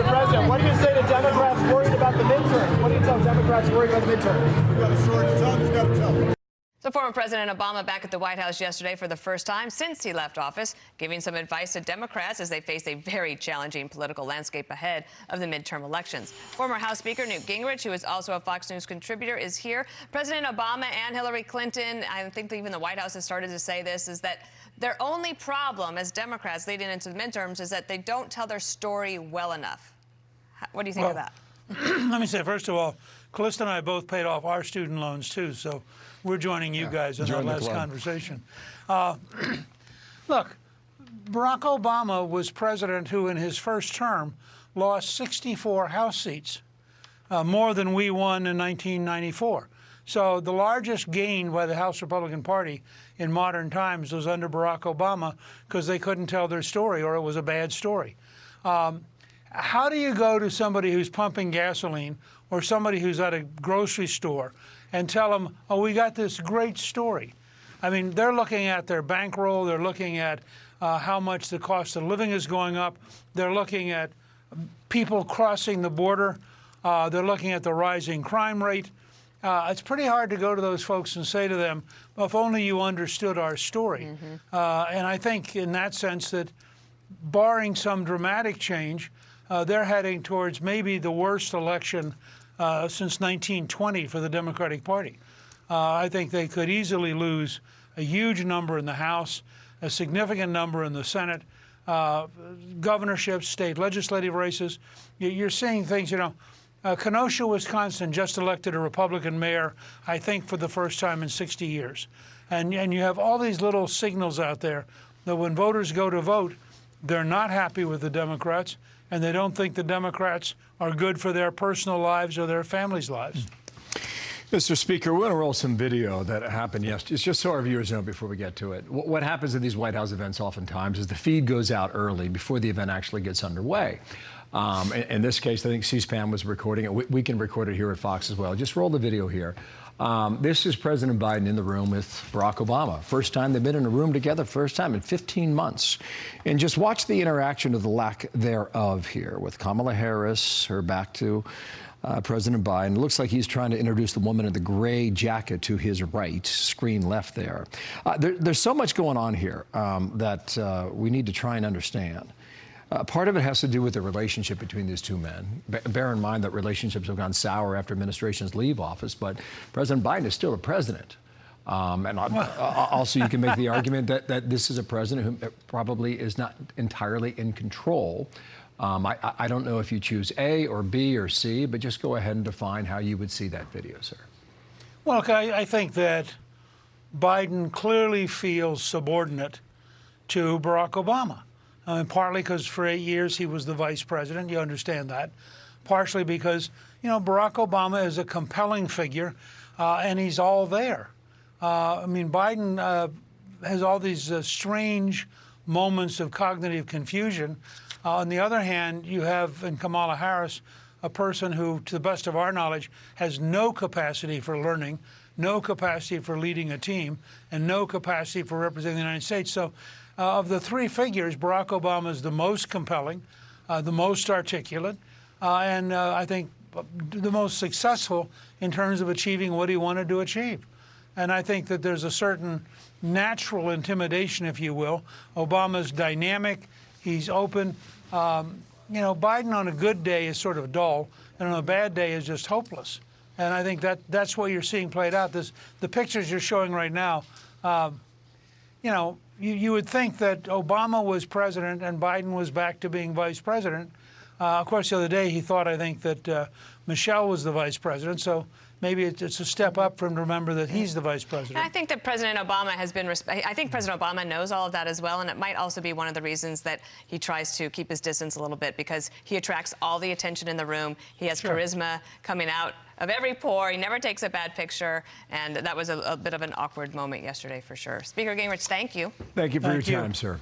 President, what do you say to Democrats worried about the midterm? What do you tell Democrats worried about the midterm? We've got a story to tell. He's got to tell. So former President Obama back at the White House yesterday for the first time since he left office, giving some advice to Democrats as they face a very challenging political landscape ahead of the midterm elections. Former House Speaker Newt Gingrich, who is also a Fox News contributor, is here. President Obama and Hillary Clinton, I think even the White House has started to say this, is that their only problem as Democrats leading into the midterms is that they don't tell their story well enough. What do you think of that? Let me say, first of all, Callista and I both paid off our student loans, too, so we're joining you guys in that last conversation. Look, Barack Obama was president who, in his first term, lost 64 House seats, more than we won in 1994. So the largest gain by the House Republican Party in modern times was under Barack Obama because they couldn't tell their story or it was a bad story. How do you go to somebody who's pumping gasoline or somebody who's at a grocery store and tell them, oh, we got this great story? I mean, they're looking at their bankroll. They're looking at how much the cost of living is going up. They're looking at people crossing the border. They're looking at the rising crime rate. It's pretty hard to go to those folks and say to them, well, if only you understood our story. And I think in that sense that barring some dramatic change, they're heading towards maybe the worst election since 1920 for the Democratic Party. I think they could easily lose a huge number in the House, a significant number in the Senate, governorships, state legislative races. You're seeing things, you know, Kenosha, Wisconsin just elected a Republican mayor, I think, for the first time in 60 years. And you have all these little signals out there that when voters go to vote, they're not happy with the Democrats, and they don't think the Democrats are good for their personal lives or their families' lives. Mr. Speaker, we're going to roll some video that happened yesterday. It's just so our viewers know before we get to it. What happens at these White House events oftentimes is the feed goes out early before the event actually gets underway. In this case, I think C-SPAN was recording it. We can record it here at Fox as well. Just roll the video here. This is President Biden in the room with Barack Obama. First time they've been in a room together, first time in 15 months. And just watch the interaction of the lack thereof here with Kamala Harris, her back to President Biden. It looks like he's trying to introduce the woman in the gray jacket to his right, screen left there. There's so much going on here that we need to try and understand. Part of it has to do with the relationship between these two men. Bear in mind that relationships have gone sour after administrations leave office, but President Biden is still the president. And also you can make the argument that this is a president who probably is not entirely in control. I don't know if you choose A or B or C, but just go ahead and define how you would see that video, sir. Well, I think that Biden clearly feels subordinate to Barack Obama. Partly because for 8 years he was the vice president, you understand that. Partially because, you know, Barack Obama is a compelling figure, and he's all there. I mean, Biden has all these strange moments of cognitive confusion. On the other hand, you have in Kamala Harris a person who, to the best of our knowledge, has no capacity for learning, no capacity for leading a team, and no capacity for representing the United States. So of the three figures, Barack Obama is the most compelling, the most articulate, and I think the most successful in terms of achieving what he wanted to achieve. And I think that there's a certain natural intimidation, if you will. Obama's dynamic, he's open. You know, Biden on a good day is sort of dull, and on a bad day is just hopeless. And I think that's what you're seeing played out. The pictures you're showing right now, you know, you would think that Obama was president and Biden was back to being vice president. Of course, the other day he thought, I think, that Michelle was the vice president. So maybe it's a step up for him to remember that he's the vice president. And I think that President Obama has been, I think President Obama knows all of that as well, and it might also be one of the reasons that he tries to keep his distance a little bit, because he attracts all the attention in the room. He has charisma coming out of every pore. He never takes a bad picture, and that was a bit of an awkward moment yesterday for sure. Speaker Gingrich, thank you. Thank you for your time, sir.